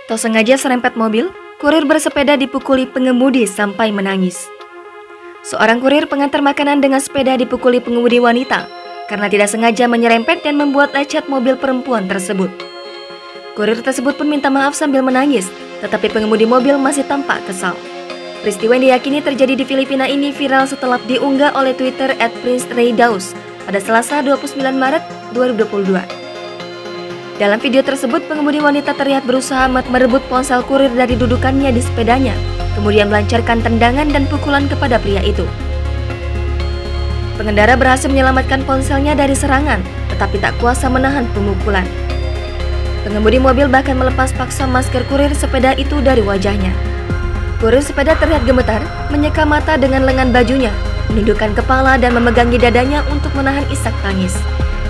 Tak sengaja serempet mobil, kurir bersepeda dipukuli pengemudi sampai menangis. Seorang kurir pengantar makanan dengan sepeda dipukuli pengemudi wanita karena tidak sengaja menyerempet dan membuat lecet mobil perempuan tersebut. Kurir tersebut pun minta maaf sambil menangis, tetapi pengemudi mobil masih tampak kesal. Peristiwa yang diyakini terjadi di Filipina ini viral setelah diunggah oleh Twitter @PrinceRayDaus pada Selasa 29 Maret 2022. Dalam video tersebut, pengemudi wanita terlihat berusaha merebut ponsel kurir dari dudukannya di sepedanya, kemudian melancarkan tendangan dan pukulan kepada pria itu. Pengendara berhasil menyelamatkan ponselnya dari serangan, tetapi tak kuasa menahan pemukulan. Pengemudi mobil bahkan melepas paksa masker kurir sepeda itu dari wajahnya. Kurir sepeda terlihat gemetar, menyeka mata dengan lengan bajunya, menundukkan kepala dan memegangi dadanya untuk menahan isak tangis.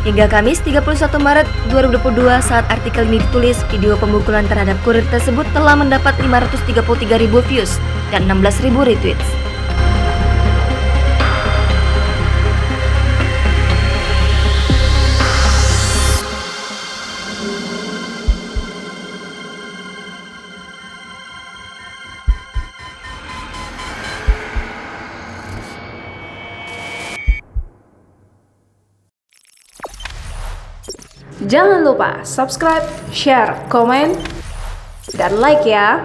Hingga Kamis 31 Maret 2022 saat artikel ini ditulis, video pemukulan terhadap kurir tersebut telah mendapat 533.000 views dan 16.000 retweets. Jangan lupa subscribe, share, komen, dan like ya.